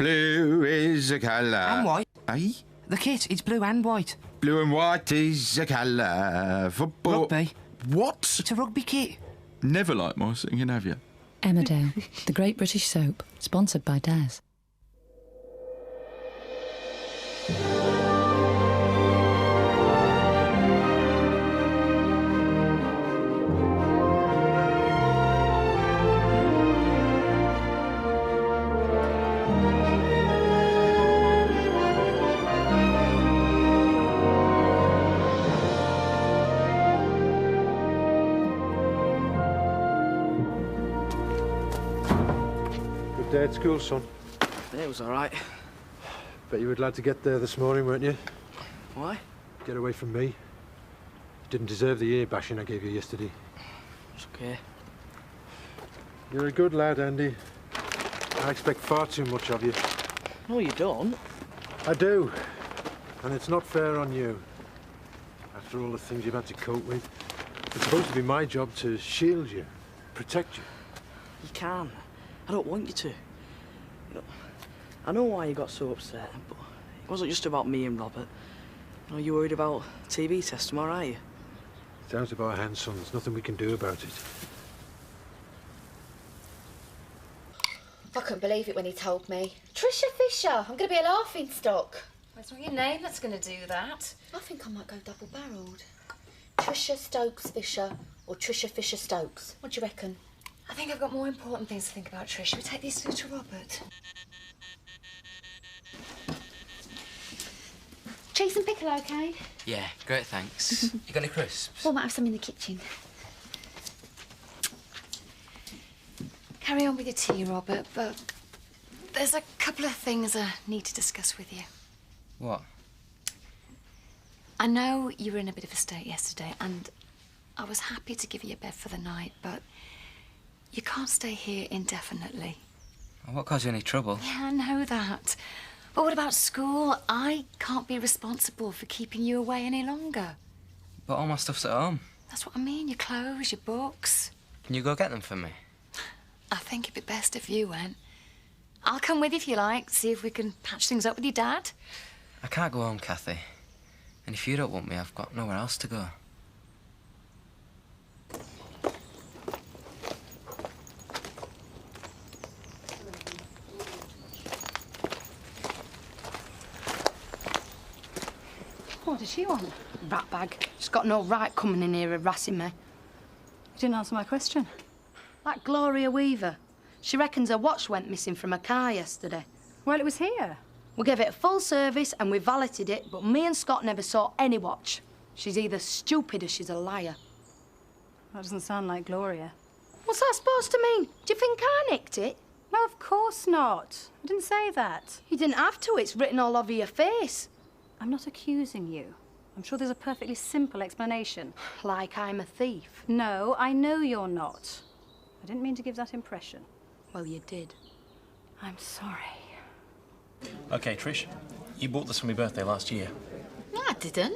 Blue is a colour. And white. Eh? The kit, it's blue and white. Blue and white is a colour for Rugby. What? It's a rugby kit. Never liked my singing, have you? Emmerdale, the great British soap, sponsored by Daz. Day at school, son. It was all right. Bet you were glad to get there this morning, weren't you? Why? Get away from me. You didn't deserve the ear bashing I gave you yesterday. It's okay. You're a good lad, Andy. I expect far too much of you. No, you don't. I do. And it's not fair on you. After all the things you've had to cope with, it's supposed to be my job to shield you, protect you. You can. I don't want you to. You know, I know why you got so upset, but it wasn't just about me and Robert. You know, you're worried about TB test tomorrow, are you? It's out of our hands, son. There's nothing we can do about it. I couldn't believe it when he told me. Trisha Fisher, I'm going to be a laughing stock. It's not your name that's going to do that. I think I might go double-barrelled. Trisha Stokes Fisher or Trisha Fisher Stokes. What do you reckon? I think I've got more important things to think about, Trish. Should we take these two to Robert? Cheese and pickle, okay? Yeah, great, thanks. You got any crisps? Well, I might have some in the kitchen. Carry on with your tea, Robert, but there's a couple of things I need to discuss with you. What? I know you were in a bit of a state yesterday, and I was happy to give you a bed for the night, but you can't stay here indefinitely. What caused you any trouble? Yeah, I know that. But what about school? I can't be responsible for keeping you away any longer. But all my stuff's at home. That's what I mean, your clothes, your books. Can you go get them for me? I think it'd be best if you went. I'll come with you if you like, see if we can patch things up with your dad. I can't go home, Kathy. And if you don't want me, I've got nowhere else to go. What does she want? Rat bag. She's got no right coming in here harassing me. You didn't answer my question. That Gloria Weaver. She reckons her watch went missing from her car yesterday. Well, it was here. We gave it a full service and we valeted it, but me and Scott never saw any watch. She's either stupid or she's a liar. That doesn't sound like Gloria. What's that supposed to mean? Do you think I nicked it? No, of course not. I didn't say that. You didn't have to. It's written all over your face. I'm not accusing you. I'm sure there's a perfectly simple explanation. Like I'm a thief. No, I know you're not. I didn't mean to give that impression. Well, you did. I'm sorry. OK, Trish, you bought this for my birthday last year. No, I didn't.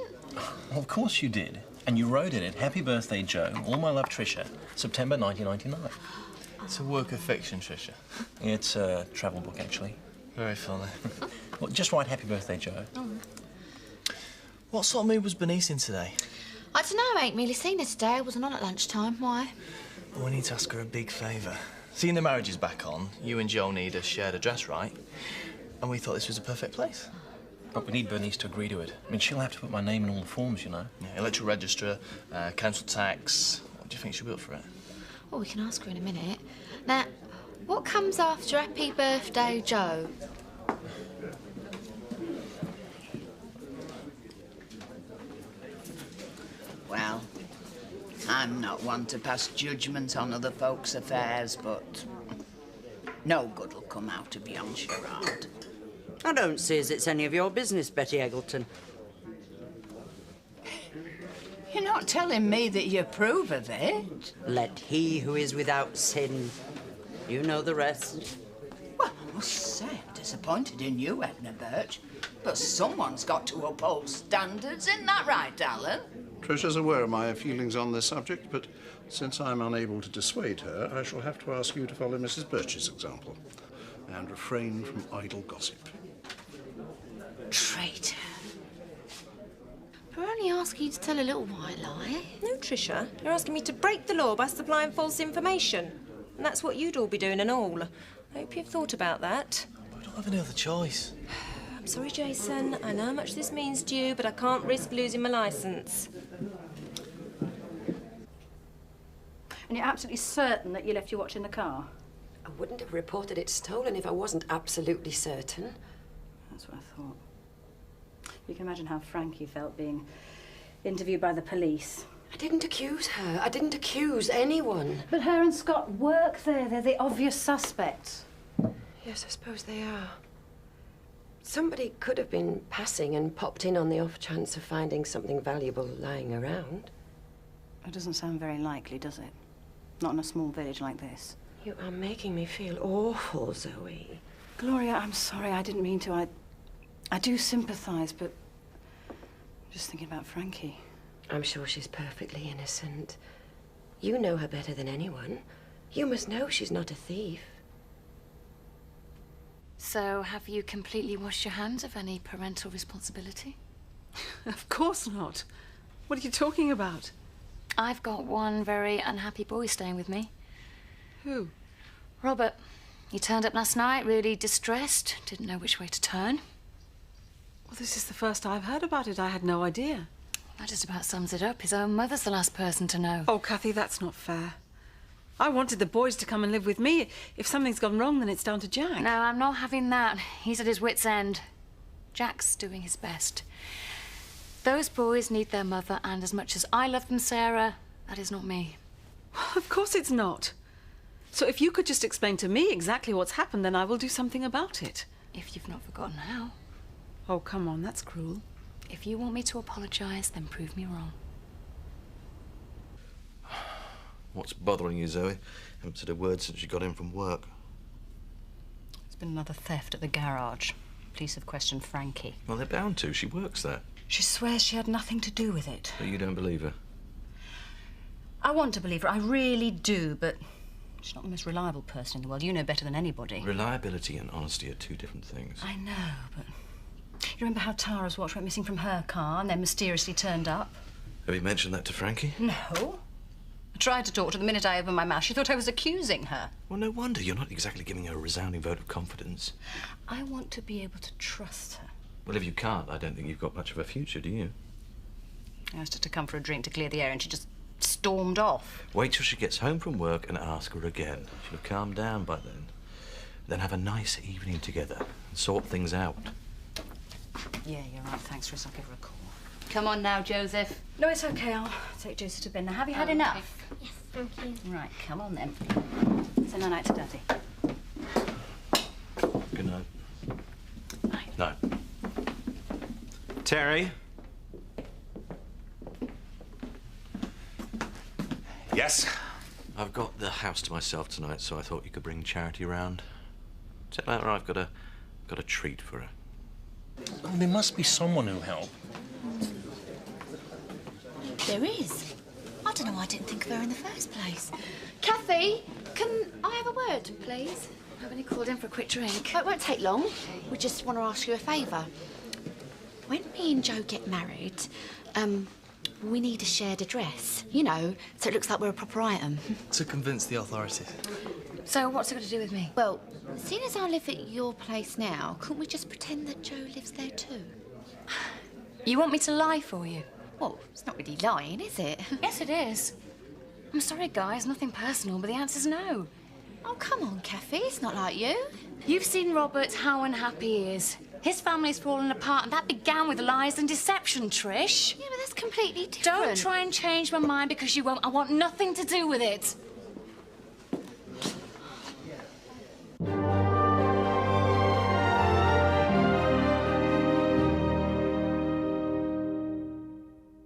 Well, of course you did. And you wrote in it, Happy Birthday, Joe. All my love, Trisha. September 1999. It's a work of fiction, Trisha. It's a travel book, actually. Very funny. Well, just write Happy Birthday, Joe. What sort of mood was Bernice in today? I don't know, I ain't really seen her today. I wasn't on at lunchtime. Why? Well, we need to ask her a big favour. Seeing the marriage is back on, you and Joe need a shared address, right? And we thought this was a perfect place. But we need Bernice to agree to it. I mean, she'll have to put my name in all the forms, you know. Yeah, electoral register, council tax. What do you think she'll be up for it? Well, we can ask her in a minute. Now, what comes after Happy Birthday, Joe? Well, I'm not one to pass judgment on other folks' affairs, but no good will come out of yon charade. I don't see as it's any of your business, Betty Eggleton. You're not telling me that you approve of it? Let he who is without sin. You know the rest. Well, I must say, I'm disappointed in you, Edna Birch. But someone's got to uphold standards, isn't that right, Alan? Trisha's aware of my feelings on this subject, but since I'm unable to dissuade her, I shall have to ask you to follow Mrs. Birch's example. and refrain from idle gossip. Traitor. We're only asking you to tell a little white lie. No, Tricia. You're asking me to break the law by supplying false information. And that's what you'd all be doing and all. I hope you've thought about that. We don't have any other choice. I'm sorry, Jason. I know how much this means to you, but I can't risk losing my licence. And you're absolutely certain that you left your watch in the car? I wouldn't have reported it stolen if I wasn't absolutely certain. That's what I thought. You can imagine how Frankie felt being interviewed by the police. I didn't accuse her. I didn't accuse anyone. But her and Scott work there. They're the obvious suspects. Yes, I suppose they are. Somebody could have been passing and popped in on the off chance of finding something valuable lying around. It doesn't sound very likely, does it? Not in a small village like this. You are making me feel awful, Zoe. Gloria, I'm sorry. I didn't mean to. I do sympathise, but I'm just thinking about Frankie. I'm sure she's perfectly innocent. You know her better than anyone. You must know she's not a thief. So, have you completely washed your hands of any parental responsibility? Of course not. What are you talking about? I've got one very unhappy boy staying with me. Who? Robert. He turned up last night, really distressed, didn't know which way to turn. Well, this is the first I've heard about it. I had no idea. That just about sums it up. His own mother's the last person to know. Oh, Kathy, that's not fair. I wanted the boys to come and live with me. If something's gone wrong, then it's down to Jack. No, I'm not having that. He's at his wit's end. Jack's doing his best. Those boys need their mother, and as much as I love them, Sarah, that is not me. Of course it's not. So if you could just explain to me exactly what's happened, then I will do something about it. If you've not forgotten how. Oh, come on, that's cruel. If you want me to apologise, then prove me wrong. What's bothering you, Zoe? Haven't said a word since you got in from work. There's been another theft at the garage. Police have questioned Frankie. Well, they're bound to. She works there. She swears she had nothing to do with it. But you don't believe her? I want to believe her, I really do, but she's not the most reliable person in the world. You know better than anybody. Reliability and honesty are two different things. I know, but... You remember how Tara's watch went missing from her car and then mysteriously turned up? Have you mentioned that to Frankie? No. I tried to talk to her the minute I opened my mouth. She thought I was accusing her. Well, no wonder. You're not exactly giving her a resounding vote of confidence. I want to be able to trust her. Well, if you can't, I don't think you've got much of a future, do you? I asked her to come for a drink to clear the air and she just stormed off. Wait till she gets home from work and ask her again. She'll have calmed down by then. Then have a nice evening together and sort things out. Yeah, you're right. Thanks, Chris. I'll give her a call. Come on now, Joseph. No, it's okay. I'll take Joseph to bed now. Have you had enough? Yes, thank you. Right, come on then. Say night to Daddy. Good night. No. Terry? Yes? I've got the house to myself tonight, so I thought you could bring Charity round. Tell her I've got a treat for her. Oh, there must be someone who'll help. There is. I don't know why I didn't think of her in the first place. Kathy, can I have a word, please? I've only called in for a quick drink. Oh, it won't take long. We just want to ask you a favour. When me and Joe get married, we need a shared address, you know, so it looks like we're a proper item. To convince the authorities. So what's it got to do with me? Well, seeing as I live at your place now, couldn't we just pretend that Joe lives there too? You want me to lie for you? Well, it's not really lying, is it? Yes, it is. I'm sorry, guys, nothing personal, but the answer's no. Oh, come on, Kathy, it's not like you. You've seen Robert, how unhappy he is. His family's fallen apart, and that began with lies and deception, Trish. Yeah, but that's completely different. Don't try and change my mind because you won't. I want nothing to do with it.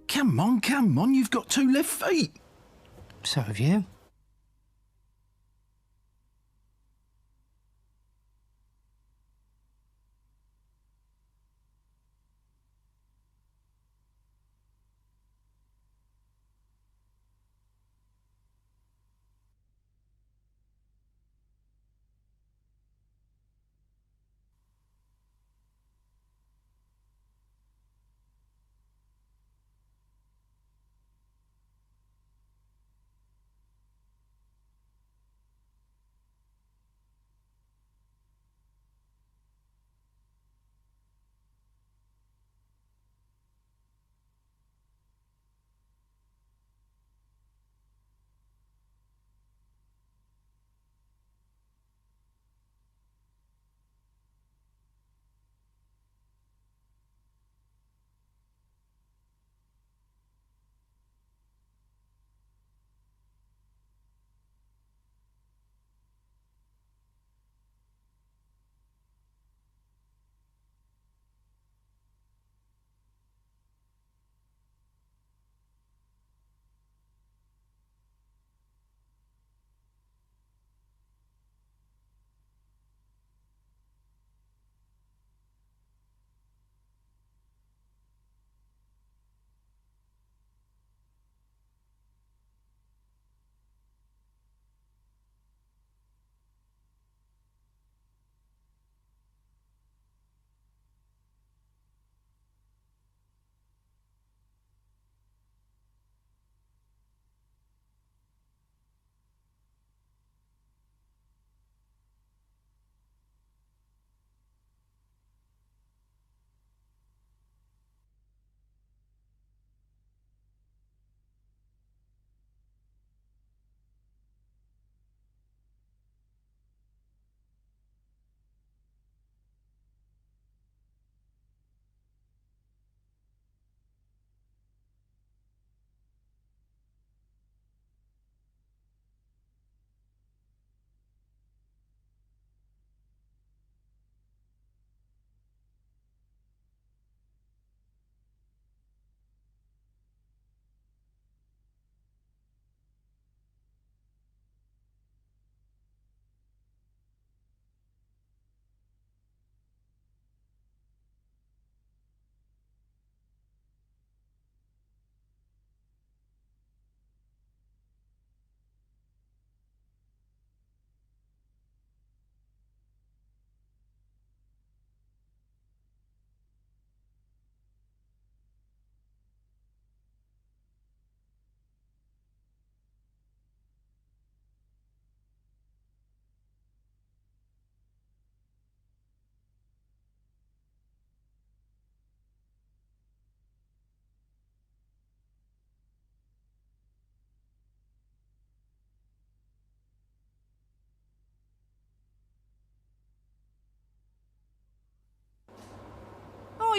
Come on, you've got 2 left feet. So have you.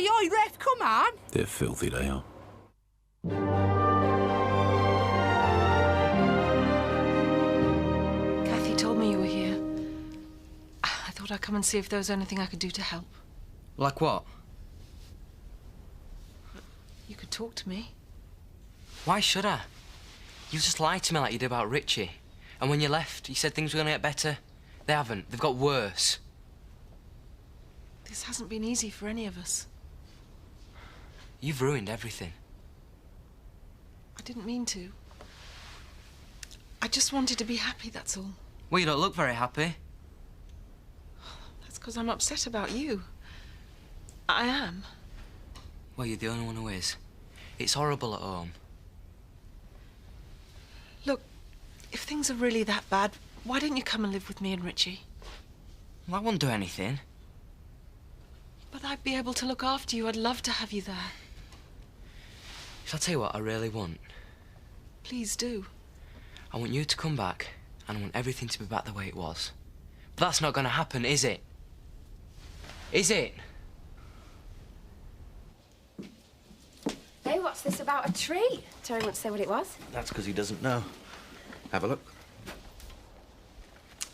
Oi, oi, ref, come on. They're filthy, they are. Kathy told me you were here. I thought I'd come and see if there was anything I could do to help. Like what? You could talk to me. Why should I? You just lied to me like you did about Richie. And when you left, you said things were going to get better. They haven't. They've got worse. This hasn't been easy for any of us. You've ruined everything. I didn't mean to. I just wanted to be happy, that's all. Well, you don't look very happy. That's because I'm upset about you. I am. Well, you're the only one who is. It's horrible at home. Look, if things are really that bad, why don't you come and live with me and Richie? Well, I won't do anything. But I'd be able to look after you. I'd love to have you there. Shall I tell you what I really want? Please do. I want you to come back, and I want everything to be back the way it was. But that's not going to happen, is it? Is it? Hey, what's this about a tree? Terry won't say what it was. That's because he doesn't know. Have a look.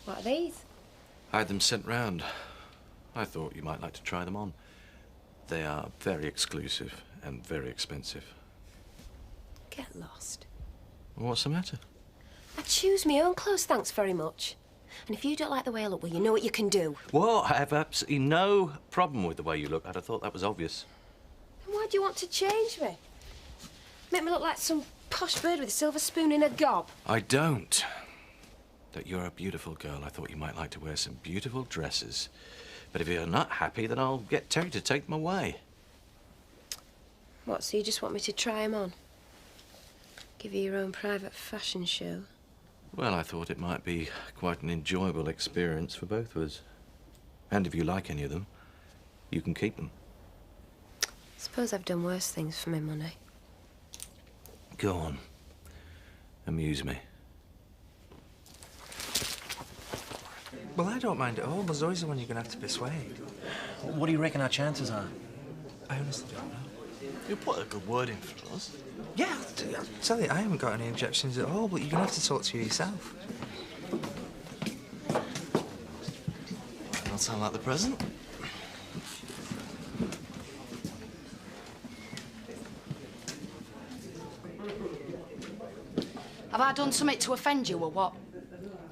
What are these? I had them sent round. I thought you might like to try them on. They are very exclusive and very expensive. Get lost. What's the matter? I choose my own clothes, thanks very much. And if you don't like the way I look, well, you know what you can do. Well, I have absolutely no problem with the way you look. I'd have thought that was obvious. Then why do you want to change me? Make me look like some posh bird with a silver spoon in a gob. I don't. That you're a beautiful girl. I thought you might like to wear some beautiful dresses. But if you're not happy, then I'll get Terry to take them away. What, so you just want me to try 'em on? Give you your own private fashion show? Well, I thought it might be quite an enjoyable experience for both of us. And if you like any of them, you can keep them. Suppose I've done worse things for my money. Go on. Amuse me. Well, I don't mind at all, but Zoe's the one you're going to have to persuade. What do you reckon our chances are? I honestly don't know. You put a good word in for us. Yeah, I'll tell you, I haven't got any objections at all, but you're going to have to talk to her yourself. Not sound like the present. Have I done something to offend you or what?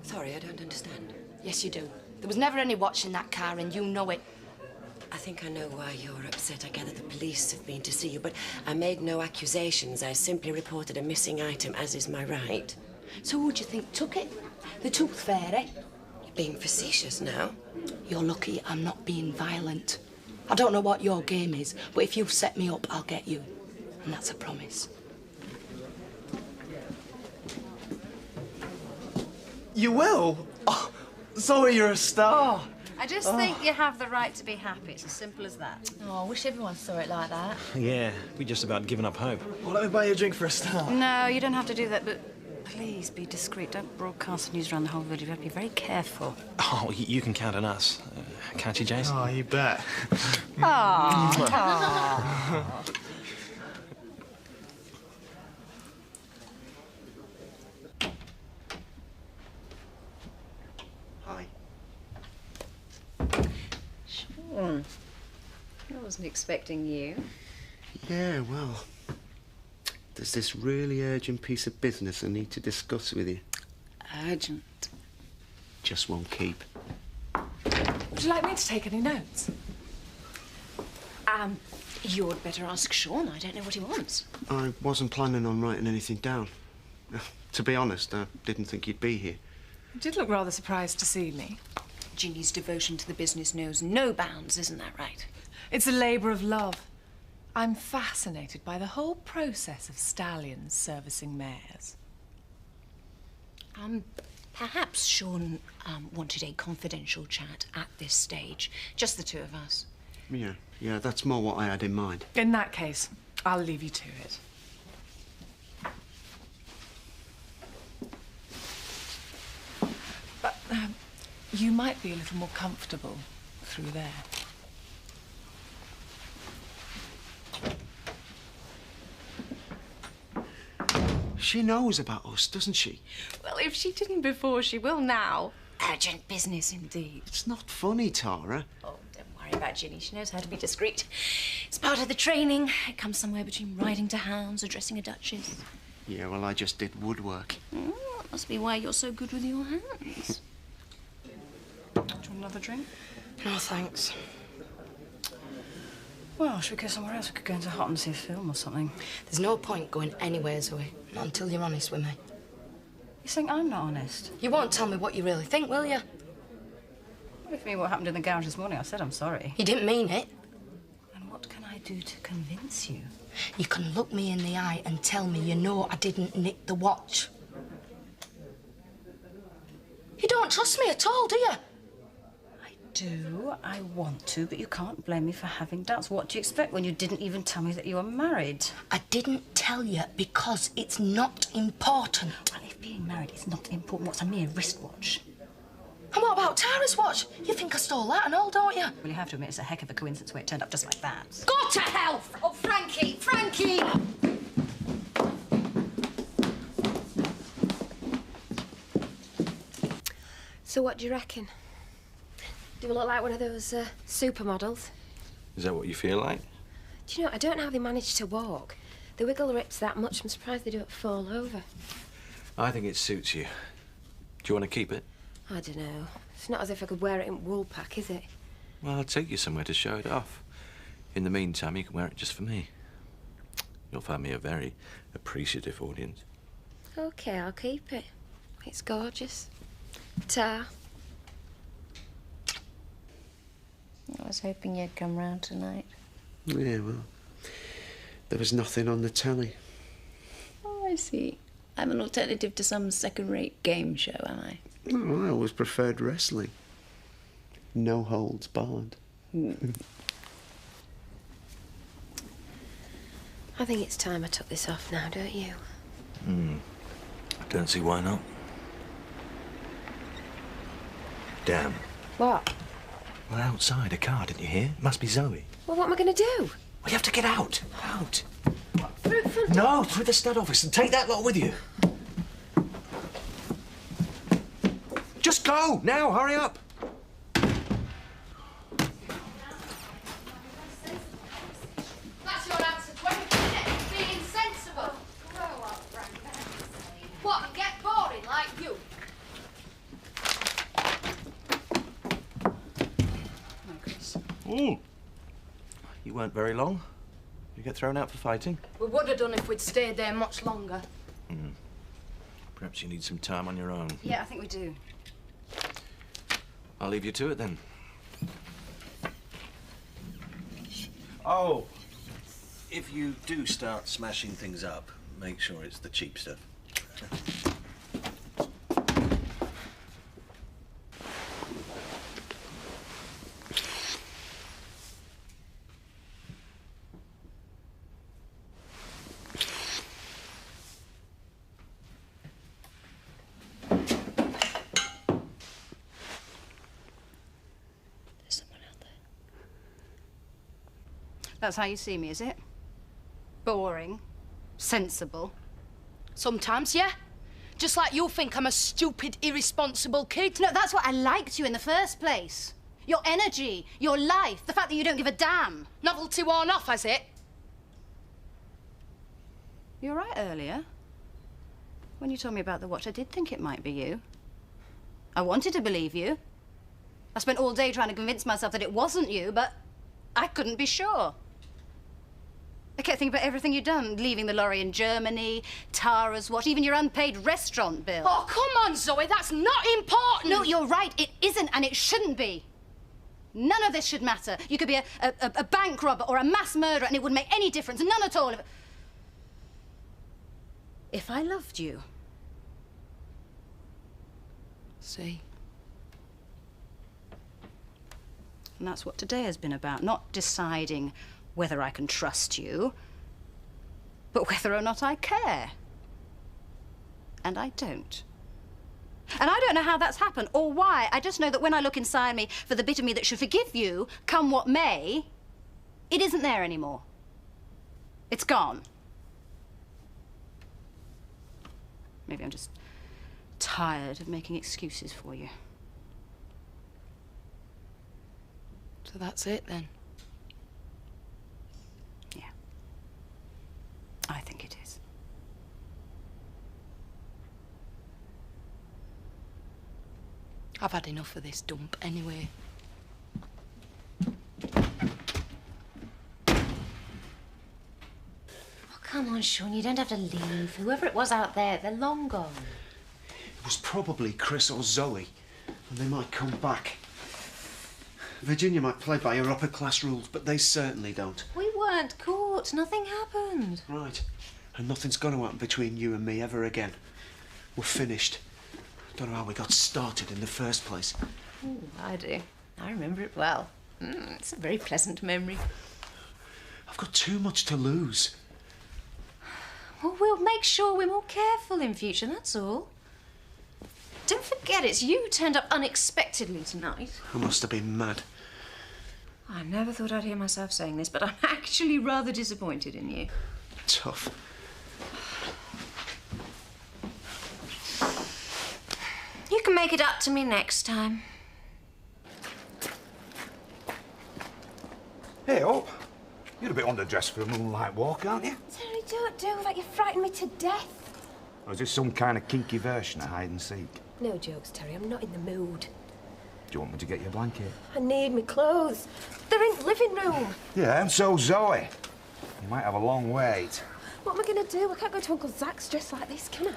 Sorry, I don't understand. Yes, you do. There was never any watch in that car, and you know it. I think I know why you're upset. I gather the police have been to see you, but I made no accusations. I simply reported a missing item, as is my right. So who do you think took it? The tooth fairy? You're being facetious now. You're lucky I'm not being violent. I don't know what your game is, but if you set me up, I'll get you. And that's a promise. You will? Oh, Zoe, you're a star. I just think you have the right to be happy. It's as simple as that. Oh, I wish everyone saw it like that. Yeah, we just about given up hope. Well, let me buy you a drink for a start. No, you don't have to do that, but please be discreet. Don't broadcast the news around the whole village. You have to be very careful. Oh, you can count on us. Can't you, Jason? Oh, you bet. Aww. Hi. Sean, I wasn't expecting you. Yeah, well, there's this really urgent piece of business I need to discuss with you. Urgent. Just won't keep. Would you like me to take any notes? You'd better ask Sean. I don't know what he wants. I wasn't planning on writing anything down. To be honest, I didn't think you'd be here. You did look rather surprised to see me. Ginny's devotion to the business knows no bounds, isn't that right? It's a labour of love. I'm fascinated by the whole process of stallions servicing mares. Perhaps Sean wanted a confidential chat at this stage. Just the two of us. Yeah, that's more what I had in mind. In that case, I'll leave you to it. But you might be a little more comfortable through there. She knows about us, doesn't she? Well, if she didn't before, she will now. Urgent business indeed. It's not funny, Tara. Oh, don't worry about Ginny. She knows how to be discreet. It's part of the training. It comes somewhere between riding to hounds or dressing a duchess. Yeah, well, I just did woodwork. That must be why you're so good with your hands. Do you want another drink? No, thanks. Well, should we go somewhere else? We could go into Hot and see a film or something. There's no point going anywhere, Zoe. Not until you're honest with me. You think I'm not honest? You won't tell me what you really think, will you? What if you mean what happened in the garage this morning? I said I'm sorry. You didn't mean it. And what can I do to convince you? You can look me in the eye and tell me you know I didn't nick the watch. You don't trust me at all, do you? I want to, but you can't blame me for having doubts. What do you expect when you didn't even tell me that you were married? I didn't tell you because it's not important. Well, if being married is not important, what's a mere wristwatch? And what about Tara's watch? You think I stole that and all, don't you? Well, you have to admit it's a heck of a coincidence where it turned up just like that. Go to hell! Oh, Frankie! Frankie! So what do you reckon? Do I look like one of those supermodels? Is that what you feel like? Do you know, I don't know how they manage to walk. They wiggle their hips that much, I'm surprised they don't fall over. I think it suits you. Do you want to keep it? I don't know. It's not as if I could wear it in Woolpack, is it? Well, I'll take you somewhere to show it off. In the meantime, you can wear it just for me. You'll find me a very appreciative audience. OK, I'll keep it. It's gorgeous. Ta. I was hoping you'd come round tonight. Yeah, well, there was nothing on the telly. Oh, I see. I'm an alternative to some second-rate game show, am I? Oh, I always preferred wrestling. No holds barred. I think it's time I took this off now, don't you? I don't see why not. Damn. What? Well, outside, a car, didn't you hear? Must be Zoe. Well, what am I going to do? Well, you have to get out. Out. Through the front No, through the stud office and take that lot with you. Just go! Now, hurry up! That's your answer to everything, isn't it? Being sensible. Grow up, Frank. What, and get boring like you? You weren't very long. You get thrown out for fighting? We would have done if we'd stayed there much longer. Perhaps you need some time on your own. Yeah, I think we do. I'll leave you to it then. Oh, if you do start smashing things up, make sure it's the cheap stuff. That's how you see me, is it? Boring. Sensible. Sometimes, yeah. Just like you think I'm a stupid, irresponsible kid. No, that's what I liked you in the first place. Your energy, your life, the fact that you don't give a damn. Novelty worn off, has it? You were right earlier. When you told me about the watch, I did think it might be you. I wanted to believe you. I spent all day trying to convince myself that it wasn't you, but I couldn't be sure. I kept thinking about everything you'd done, leaving the lorry in Germany, Tara's watch, even your unpaid restaurant bill. Oh, come on, Zoe, that's not important. No, you're right, it isn't, and it shouldn't be. None of this should matter. You could be a bank robber or a mass murderer, and it wouldn't make any difference, none at all. If I loved you. See? And that's what today has been about, not deciding whether I can trust you, but whether or not I care. And I don't. And I don't know how that's happened or why. I just know that when I look inside me for the bit of me that should forgive you, come what may, it isn't there anymore. It's gone. Maybe I'm just tired of making excuses for you. So that's it, then? Yeah. I think it is. I've had enough of this dump anyway. Oh, come on, Sean, you don't have to leave. Whoever it was out there, they're long gone. It was probably Chris or Zoe, and they might come back. Virginia might play by her upper-class rules, but they certainly don't. We weren't caught. Nothing happened. Right. And nothing's going to happen between you and me ever again. We're finished. Don't know how we got started in the first place. Ooh, I do. I remember it well. It's a very pleasant memory. I've got too much to lose. Well, we'll make sure we're more careful in future, that's all. Don't forget, it's you who turned up unexpectedly tonight. I must have been mad. I never thought I'd hear myself saying this, but I'm actually rather disappointed in you. Tough. You can make it up to me next time. Hey, Hope. You're a bit underdressed for a moonlight walk, aren't you? Terry, don't do that. You frightened me to death. Or is this some kind of kinky version of hide and seek? No jokes, Terry. I'm not in the mood. Do you want me to get you a blanket? I need my clothes. They're in the living room. Yeah, and so Zoe. You might have a long wait. What am I going to do? I can't go to Uncle Zach's dressed like this, can I?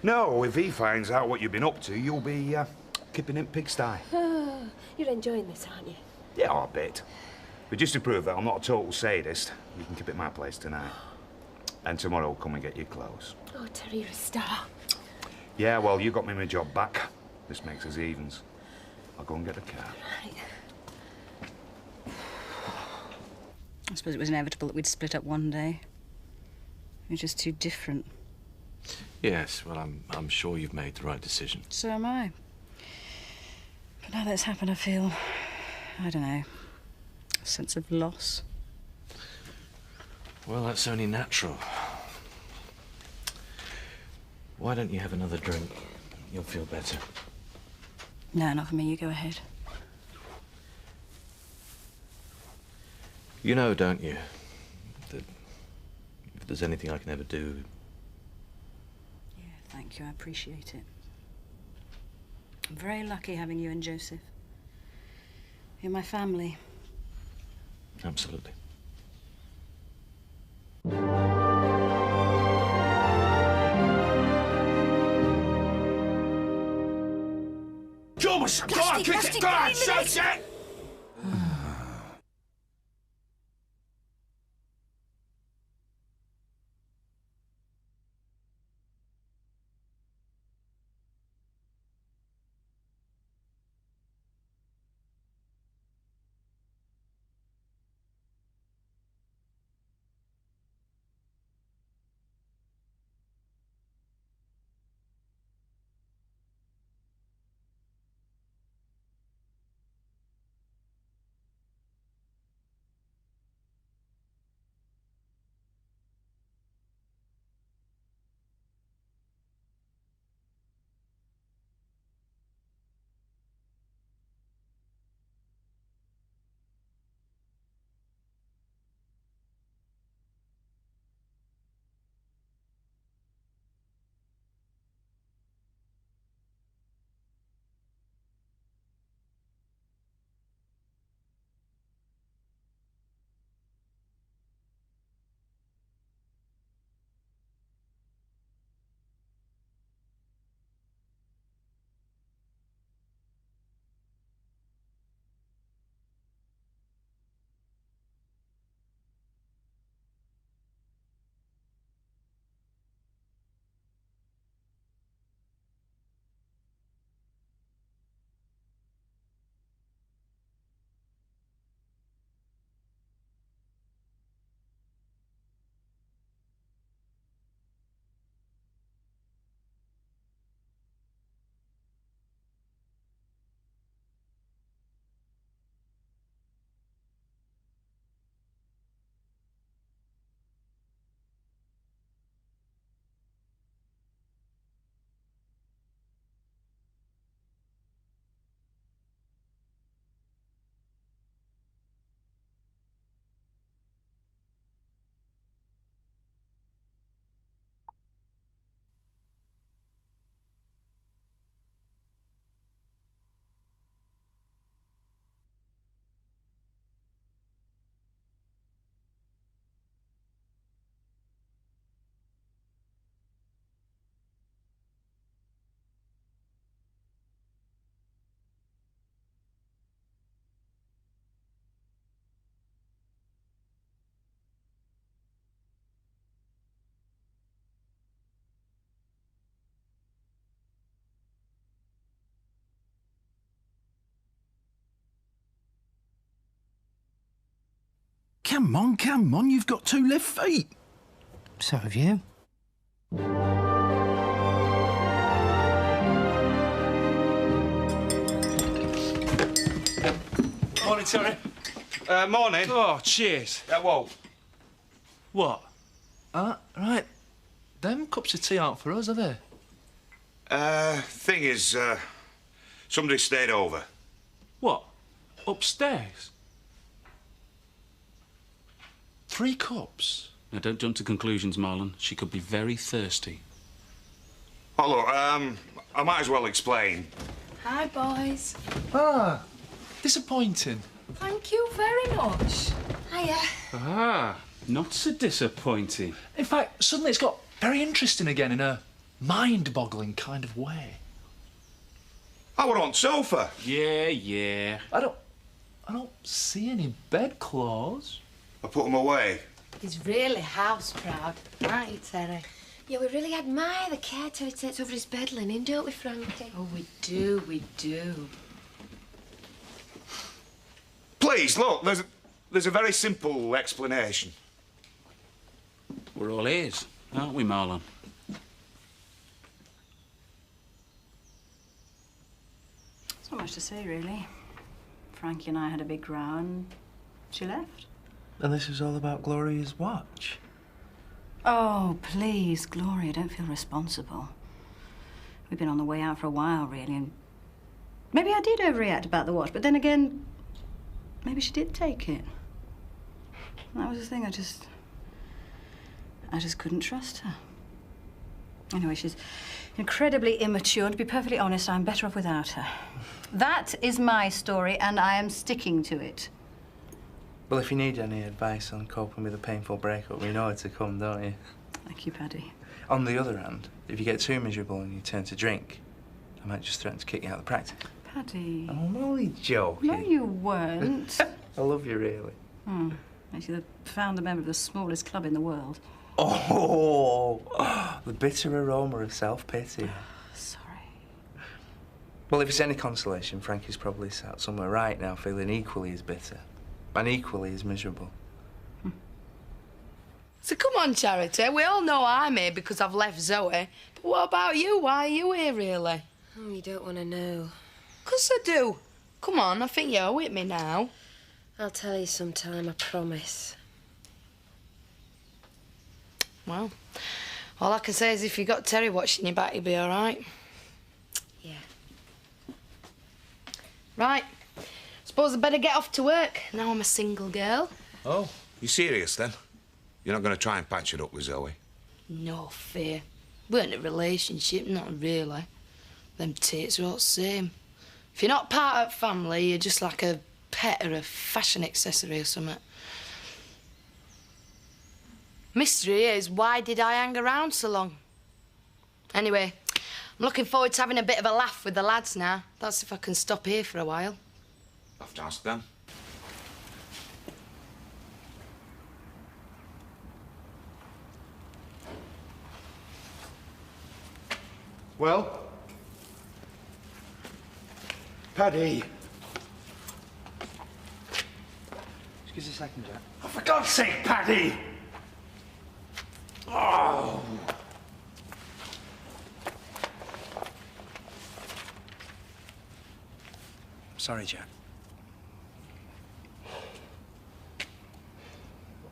No, if he finds out what you've been up to, you'll be kipping in pigsty. You're enjoying this, aren't you? Yeah, a bit. But just to prove that I'm not a total sadist, you can keep it at my place tonight. And tomorrow I'll come and get your clothes. Oh, Terry, you're a star. Yeah, well, you got me my job back. This makes us evens. I'll go and get the car. Right. I suppose it was inevitable that we'd split up one day. We're just too different. Yes, well, I'm sure you've made the right decision. So am I. But now that it's happened, I feel, I don't know, a sense of loss. Well, that's only natural. Why don't you have another drink? You'll feel better. No, not for me. You go ahead. You know, don't you, that if there's anything I can ever do... Yeah, thank you. I appreciate it. I'm very lucky having you and Joseph. You're my family. Absolutely. Thomas, go on, kick it! Go on, shoot it! Come on, you've got 2 left feet. So have you. Morning, Terry. Morning. Oh, cheers. Whoa. What? Right. Them cups of tea aren't for us, are they? Thing is, somebody stayed over. What? Upstairs? 3 cups? Now, don't jump to conclusions, Marlon. She could be very thirsty. Oh, look, I might as well explain. Hi, boys. Ah, disappointing. Thank you very much. Hiya. Ah, not so disappointing. In fact, suddenly it's got very interesting again in a mind-boggling kind of way. I were on sofa. Yeah. I don't see any bedclothes. I put them away. He's really house proud, aren't you, Terry? Yeah, we really admire the care Terry takes over his bed linen, don't we, Frankie? Oh, we do, we do. Please, look, there's a very simple explanation. We're all ears, aren't we, Marlon? There's not much to say, really. Frankie and I had a big row and she left. And this is all about Gloria's watch? Oh, please, Gloria, don't feel responsible. We've been on the way out for a while, really, and maybe I did overreact about the watch, but then again, maybe she did take it. That was the thing, I just couldn't trust her. Anyway, she's incredibly immature, and to be perfectly honest, I'm better off without her. That is my story, and I am sticking to it. Well, if you need any advice on coping with a painful breakup, we know where to come, don't you? Thank you, Paddy. On the other hand, if you get too miserable and you turn to drink, I might just threaten to kick you out of the practice. Paddy. I'm only joking. No, you weren't. I love you, really. Makes you the founder member of the smallest club in the world. Oh, the bitter aroma of self-pity. Sorry. Well, if it's any consolation, Frankie's probably sat somewhere right now feeling equally as bitter and equally as miserable. So come on, Charity. We all know I'm here because I've left Zoe. But what about you? Why are you here, really? Oh, you don't want to know. 'Cause I do. Come on, I think you owe it me now. I'll tell you sometime, I promise. Well, all I can say is if you got Terry watching your back, you'll be all right. Yeah. Right. Suppose I'd better get off to work. Now I'm a single girl. Oh, you serious then? You're not going to try and patch it up with Zoe? No fear. We're in a relationship, not really. Them tates are all the same. If you're not part of the family, you're just like a pet or a fashion accessory or something. Mystery is, why did I hang around so long? Anyway, I'm looking forward to having a bit of a laugh with the lads now. That's if I can stop here for a while. I'll have to ask them. Well? Paddy. Excuse me a second, Jack. Oh, for God's sake, Paddy! Oh. Sorry, Jack.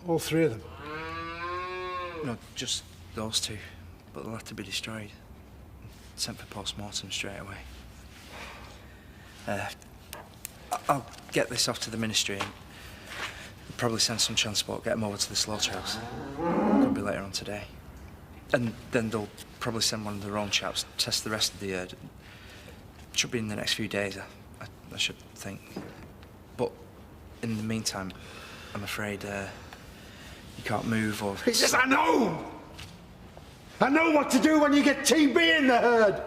All 3 of them? No, just those 2. But they'll have to be destroyed. Sent for post-mortem straight away. I'll get this off to the ministry and probably send some transport, get them over to the slaughterhouse. Could be later on today. And then they'll probably send one of their own chaps to test the rest of the herd. Should be in the next few days, I should think. But in the meantime, I'm afraid you can't move or... It's just, I know! I know what to do when you get TB in the herd!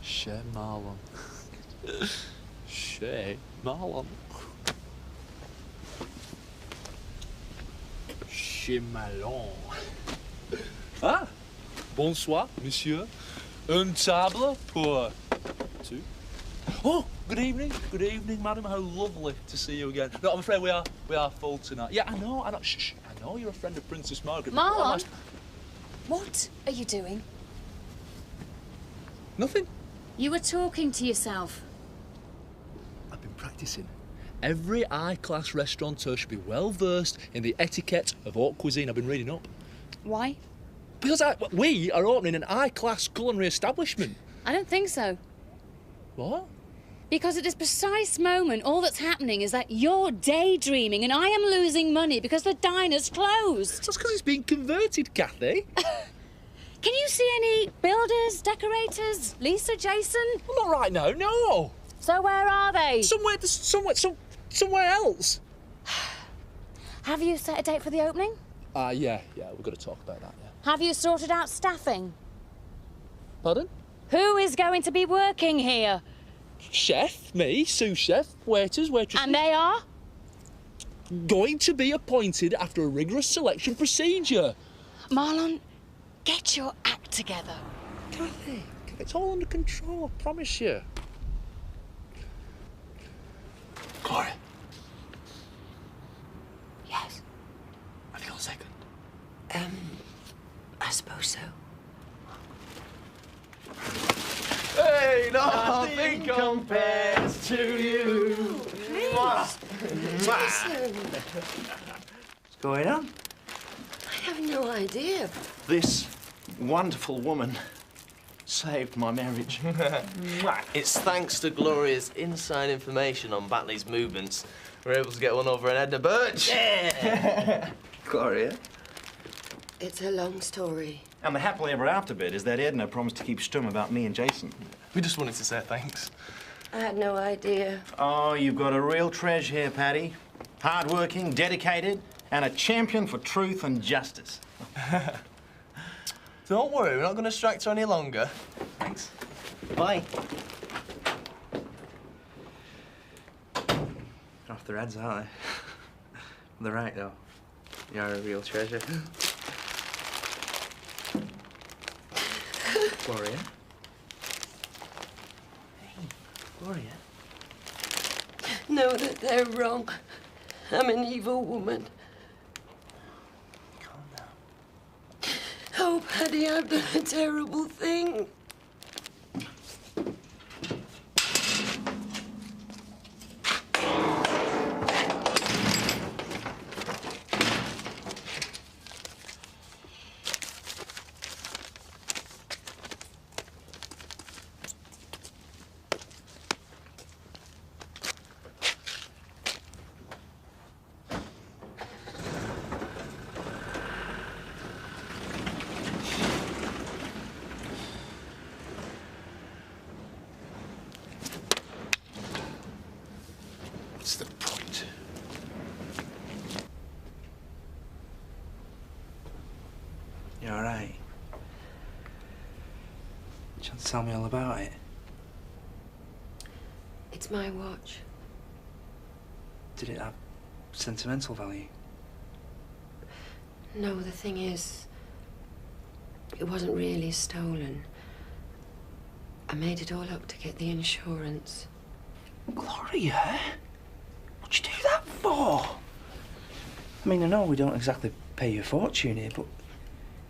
Chez Marlon. Chez Marlon. Chez Marlon. Ah, bonsoir, monsieur. Une table pour 2. Oh, Good evening, madam. How lovely to see you again. No, I'm afraid we are full tonight. Yeah, I know. Shh, I know you're a friend of Princess Margaret. Marlon, what are you doing? Nothing. You were talking to yourself. I've been practicing. Every high-class restaurateur should be well versed in the etiquette of haute cuisine. I've been reading up. Why? Because we are opening an high-class culinary establishment. I don't think so. What? Because at this precise moment, all that's happening is that you're daydreaming and I am losing money because the diner's closed. That's because it's been converted, Kathy. Can you see any builders, decorators, Lisa, Jason? Well, not right now, no. So where are they? Somewhere else. Have you set a date for the opening? Yeah, we've got to talk about that, yeah. Have you sorted out staffing? Pardon? Who is going to be working here? Chef, me, sous chef, waiters, waitresses. And they are? Going to be appointed after a rigorous selection procedure. Marlon, get your act together. Kathy, it's all under control, I promise you. Gloria. Yes. Have you got a second? I suppose so. Hey, nothing compares to you. Please. Jason. What's going on? I have no idea. This wonderful woman saved my marriage. It's thanks to Gloria's inside information on Batley's movements. We're able to get one over an Edna Birch. Yeah. Gloria? It's a long story. And the happily ever after bit is that Edna promised to keep stum about me and Jason. We just wanted to say thanks. I had no idea. Oh, you've got a real treasure here, Paddy. Hard-working, dedicated, and a champion for truth and justice. Don't worry, we're not going to distract her any longer. Thanks. Bye. Off their heads, aren't they? They're right, though. You're a real treasure. Gloria? Hey, Gloria? Know that they're wrong. I'm an evil woman. Calm down. Oh, Paddy, I've done a terrible thing. What's the point? You all right? You want to tell me all about it? It's my watch. Did it have sentimental value? No, the thing is, it wasn't really stolen. I made it all up to get the insurance. Gloria? What'd you do that for? I mean, I know we don't exactly pay you a fortune here, but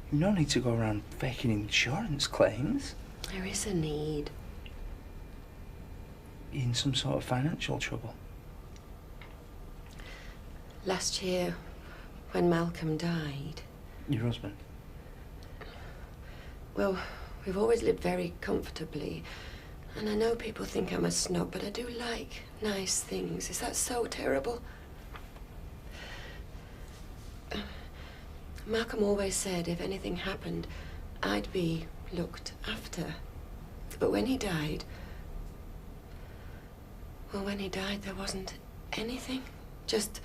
you no need to go around faking insurance claims. There is a need. You in some sort of financial trouble? Last year, when Malcolm died... Your husband? Well, we've always lived very comfortably. And I know people think I'm a snob, but I do like nice things. Is that so terrible? Malcolm always said if anything happened, I'd be looked after. But when he died... Well, when he died, there wasn't anything. Just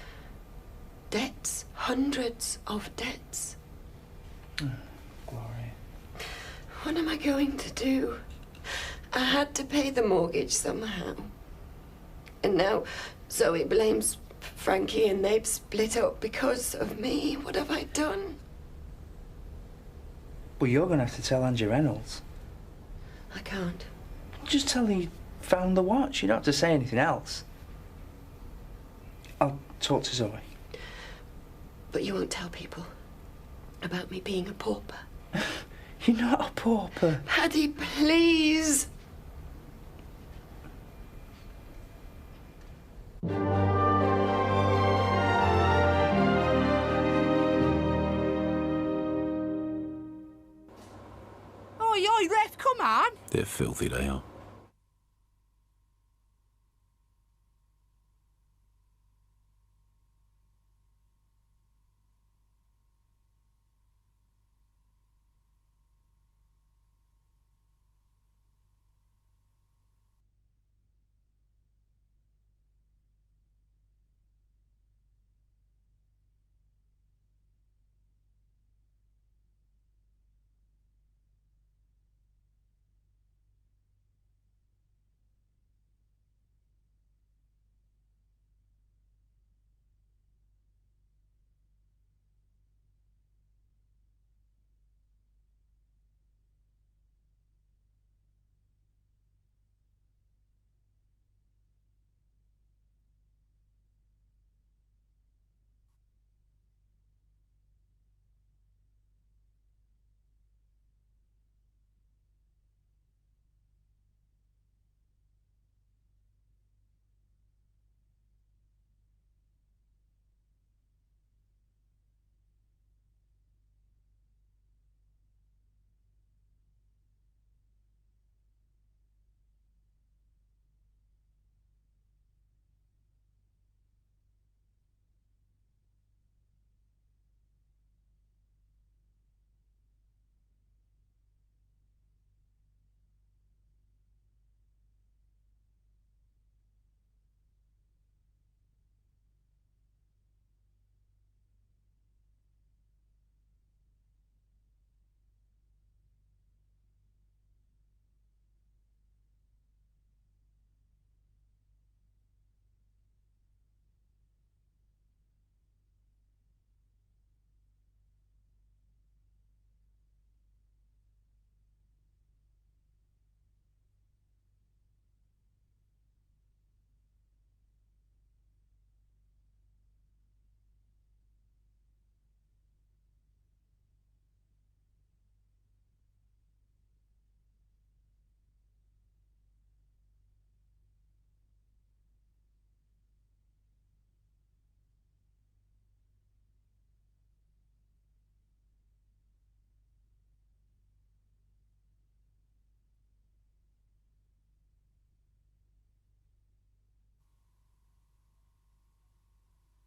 debts. Hundreds of debts. Gloria. What am I going to do? I had to pay the mortgage somehow. And now Zoe blames Frankie and they've split up because of me. What have I done? Well, you're going to have to tell Angie Reynolds. I can't. Just tell her found the watch. You don't have to say anything else. I'll talk to Zoe. But you won't tell people about me being a pauper. You're not a pauper. Paddy, please. Oi, ref, come on. They're filthy, they are.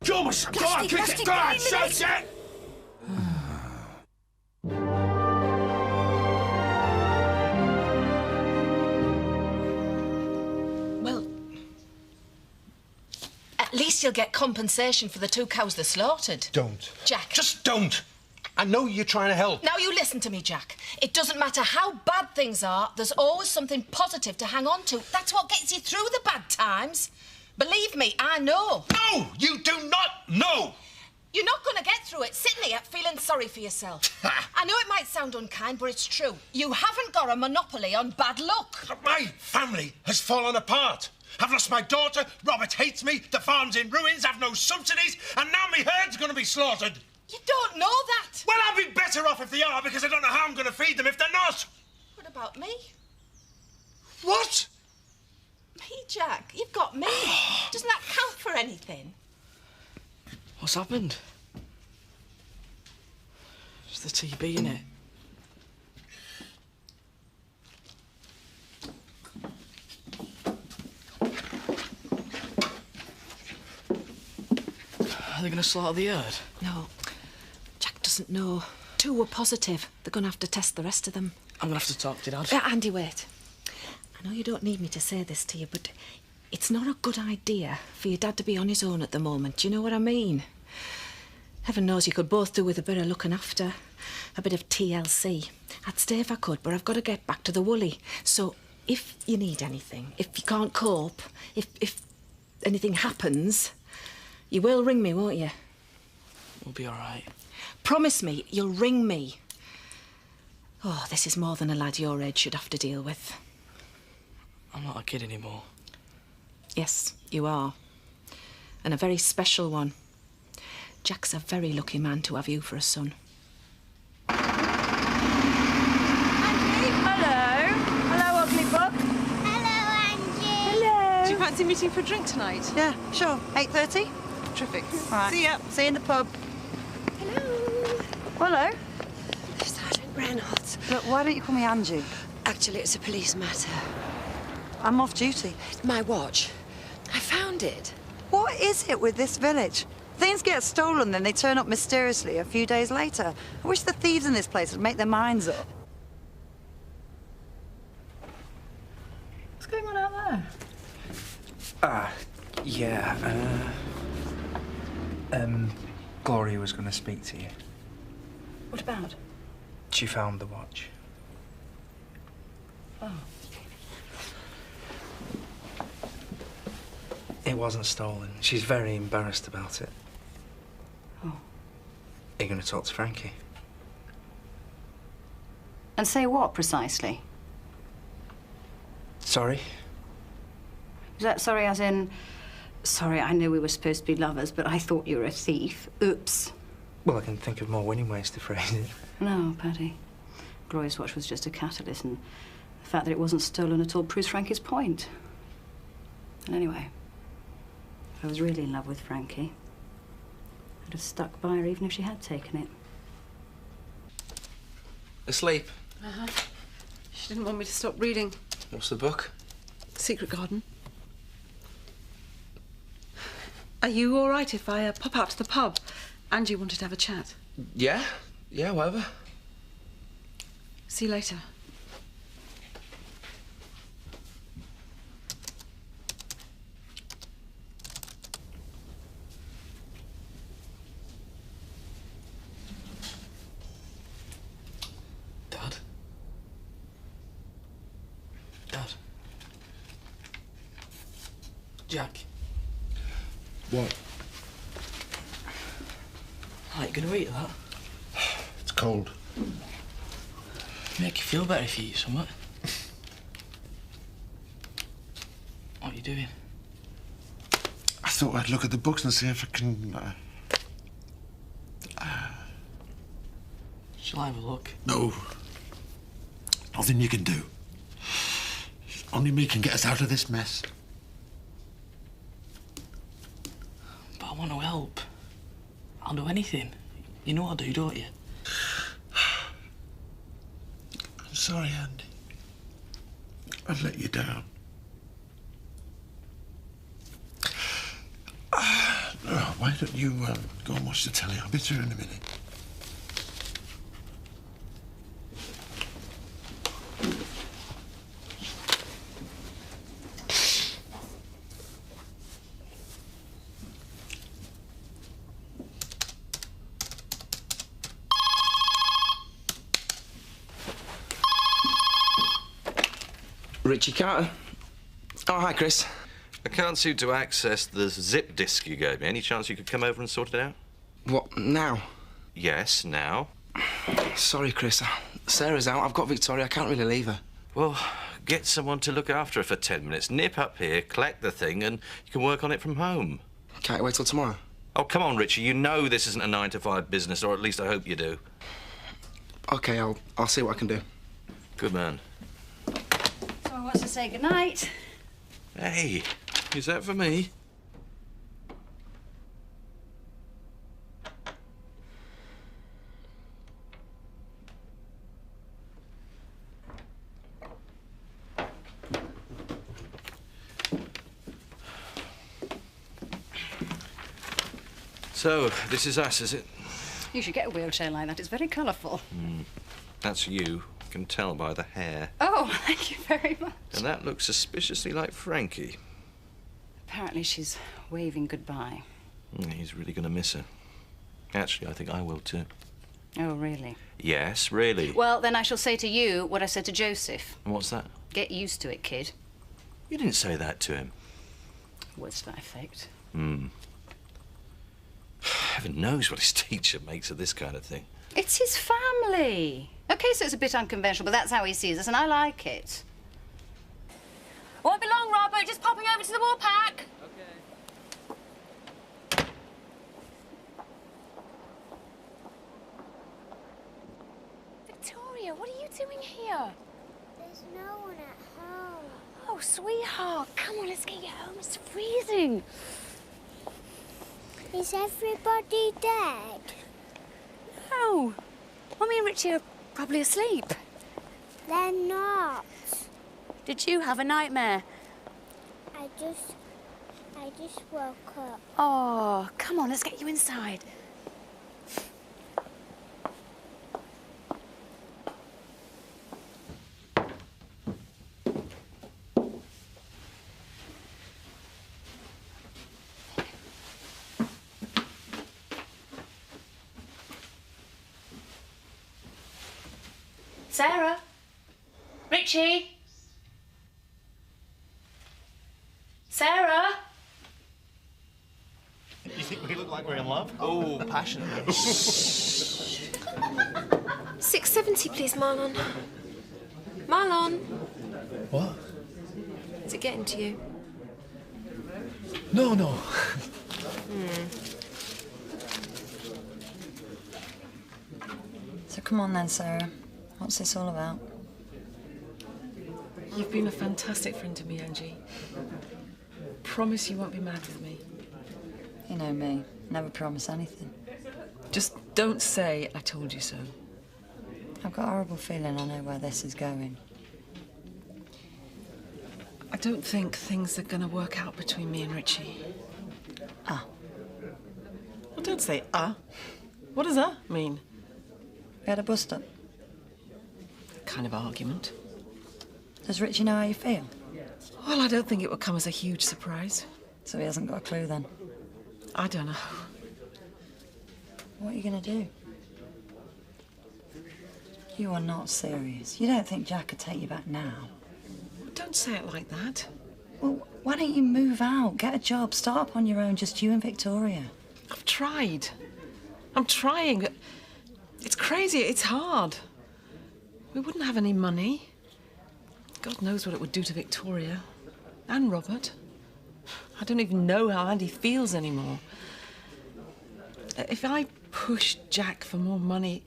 Go on, son. Go on, kick it. Go on, shoot it. Well, at least you'll get compensation for the 2 cows they slaughtered. Don't. Jack. Just don't. I know you're trying to help. Now you listen to me, Jack. It doesn't matter how bad things are, there's always something positive to hang on to. That's what gets you through the bad times. Believe me, I know. No, you do not know. You're not going to get through it sitting here feeling sorry for yourself. I know it might sound unkind, but it's true. You haven't got a monopoly on bad luck. My family has fallen apart. I've lost my daughter, Robert hates me, the farm's in ruins, I've no subsidies, and now my herd's going to be slaughtered. You don't know that. Well, I'll be better off if they are, because I don't know how I'm going to feed them if they're not. What about me? What? Me, Jack. You've got me. Doesn't that count for anything? What's happened? It's the TB, innit? Are they going to slaughter the herd? No. Jack doesn't know. 2 were positive. They're going to have to test the rest of them. I'm going to have to talk to Dad. Andy, wait. I know you don't need me to say this to you, but it's not a good idea for your dad to be on his own at the moment. Do you know what I mean? Heaven knows you could both do with a bit of looking after. A bit of TLC. I'd stay if I could, but I've got to get back to the Woolly. So if you need anything, if you can't cope, if anything happens, you will ring me, won't you? We'll be all right. Promise me you'll ring me. Oh, this is more than a lad your age should have to deal with. I'm not a kid anymore. Yes, you are. And a very special one. Jack's a very lucky man to have you for a son. Hello. Hello, ugly book. Do you fancy meeting for a drink tonight? Yeah, sure. 8:30? Terrific. All right. See ya. See you in the pub. Hello. Hello. Sergeant Reynolds. Look, why don't you call me Angie? Actually, it's a police matter. I'm off duty. My watch. I found it. What is it with this village? Things get stolen, then they turn up mysteriously a few days later. I wish the thieves in this place would make their minds up. What's going on out there? Yeah, Gloria was going to speak to you. What about? She found the watch. Oh. It wasn't stolen. She's very embarrassed about it. Oh. Are you going to talk to Frankie? And say what, precisely? Sorry? Is that sorry as in... Sorry, I knew we were supposed to be lovers, but I thought you were a thief. Oops. Well, I can think of more winning ways to phrase it. No, Paddy. Gloria's watch was just a catalyst, and the fact that it wasn't stolen at all proves Frankie's point. And anyway, if I was really in love with Frankie, I'd have stuck by her even if she had taken it. Asleep? Uh-huh. She didn't want me to stop reading. What's the book? Secret Garden. Are you all right if I pop out to the pub? Angie wanted to have a chat. Yeah? Yeah, whatever. See you later. Dad? Dad? Jack? What? Are you going to eat that? It's cold. Make you feel better if you eat something. What are you doing? I thought I'd look at the books and see if I can... Shall I have a look? No. Nothing you can do. Only me can get us out of this mess. But I want to help. I'll do anything. You know I do, don't you? I'm sorry, Andy. I've let you down. Why don't you go and watch the telly? I'll be through in a minute. Richie Carter. Oh, hi, Chris. I can't seem to access the zip disk you gave me. Any chance you could come over and sort it out? What, now? Yes, now. Sorry, Chris. Sarah's out. I've got Victoria. I can't really leave her. Well, get someone to look after her for 10 minutes. Nip up here, collect the thing, and you can work on it from home. Can't you wait till tomorrow? Oh, come on, Richie. You know this isn't a 9-to-5 business, or at least I hope you do. OK, I'll see what I can do. Good man. Someone wants to say goodnight. Hey, is that for me? So, this is us, is it? You should get a wheelchair like that. It's very colourful. That's you. I can tell by the hair. Oh, thank you very much. And that looks suspiciously like Frankie. Apparently she's waving goodbye. He's really going to miss her. Actually, I think I will too. Oh, really? Yes, really. Well, then I shall say to you what I said to Joseph. And what's that? Get used to it, kid. You didn't say that to him. Words to that effect. Heaven knows what his teacher makes of this kind of thing. It's his family. OK, so it's a bit unconventional, but that's how he sees us, and I like it. Won't be long, Robert. Just popping over to the war pack. Victoria, what are you doing here? There's no one at home. Oh, sweetheart, come on, let's get you home. It's freezing. Is everybody dead? No. Mummy and Richie are probably asleep. They're not. Did you have a nightmare? I just woke up. Oh, come on, let's get you inside. Sarah? Richie? Sarah? You think we look like we're in love? Oh, passionately. 670, please, Marlon. Marlon. What? Is it getting to you? No, no. So come on then, Sarah. What's this all about? You've been a fantastic friend to me, Angie. Promise you won't be mad with me. You know me. Never promise anything. Just don't say I told you so. I've got a horrible feeling I know where this is going. I don't think things are going to work out between me and Richie. Ah. Well, don't say What does that mean? We had a bust-up. Kind of argument. Does Richie know how you feel? Well, I don't think it would come as a huge surprise. So he hasn't got a clue then? I don't know. What are you going to do? You are not serious. You don't think Jack could take you back now? Don't say it like that. Well, why don't you move out, get a job, start up on your own, just you and Victoria? I've tried. I'm trying, but it's crazy, it's hard. We wouldn't have any money. God knows what it would do to Victoria. And Robert. I don't even know how Andy feels anymore. If I push Jack for more money,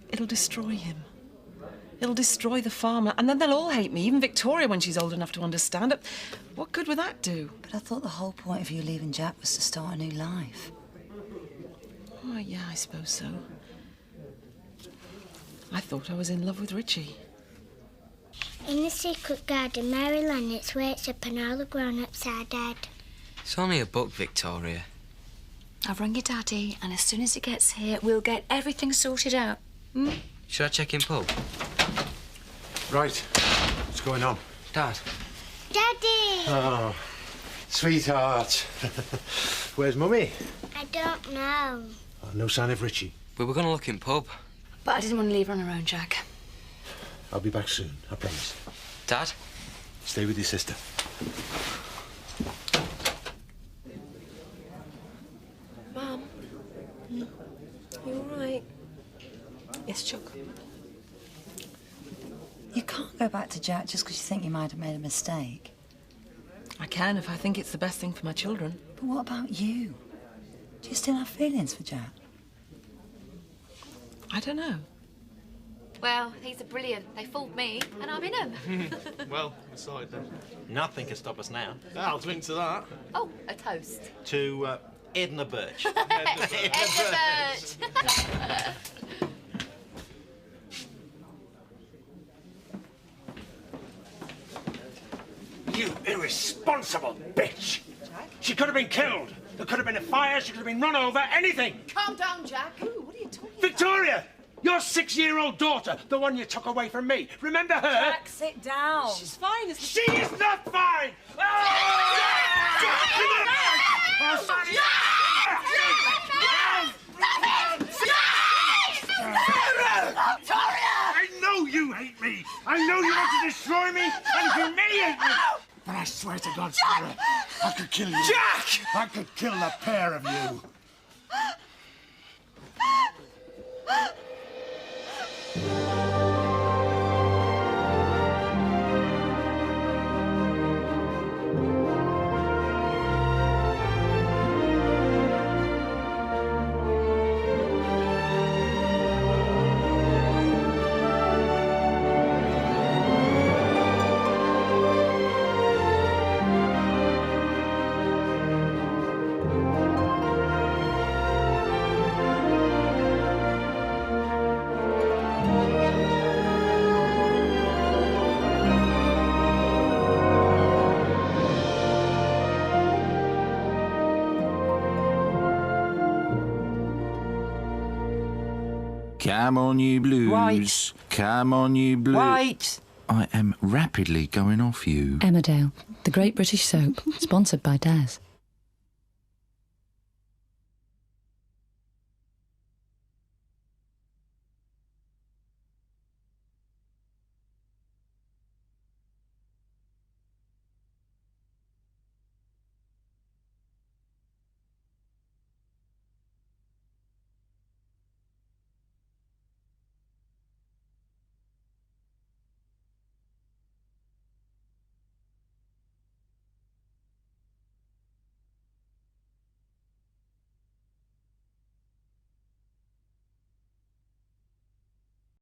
it'll destroy him. It'll destroy the farmer, and then they'll all hate me, even Victoria when she's old enough to understand it. What good would that do? But I thought the whole point of you leaving Jack was to start a new life. Oh, yeah, I suppose so. I thought I was in love with Richie. In the secret garden, Maryland, it's wakes up and all the grown-ups are dead. It's only a book, Victoria. I've rung your daddy, and as soon as he gets here, we'll get everything sorted out. Hmm? Should I check in pub? Right. What's going on? Dad. Daddy! Oh, sweetheart. Where's Mummy? I don't know. Oh, no sign of Richie. We were going to look in pub. But I didn't want to leave her on her own, Jack. I'll be back soon, I promise. Dad? Stay with your sister. Mum? You all right? Yes, Chuck. You can't go back to Jack just because you think you might have made a mistake. I can if I think it's the best thing for my children. But what about you? Do you still have feelings for Jack? I don't know. Well, these are brilliant. They fooled me, and I'm in them. Well, we're sorted then. Nothing can stop us now. I'll drink to that. Oh, a toast. To Edna Birch. Edna Birch. You irresponsible bitch! She could have been killed. There could have been a fire. She could have been run over. Anything. Calm down, Jack. Ooh, what are you talking Victoria! Your 6-year-old daughter, the one you took away from me. Remember her? Jack, sit down. She's fine, isn't she? She is not fine! I know you hate me. I know you want to destroy me and humiliate me. But I swear to God, Sarah, I could kill you. Jack! I could kill the pair of you. Come on, you blues. Right. Come on, you blues. Right. I am rapidly going off you. Emmerdale, the great British soap, sponsored by Des.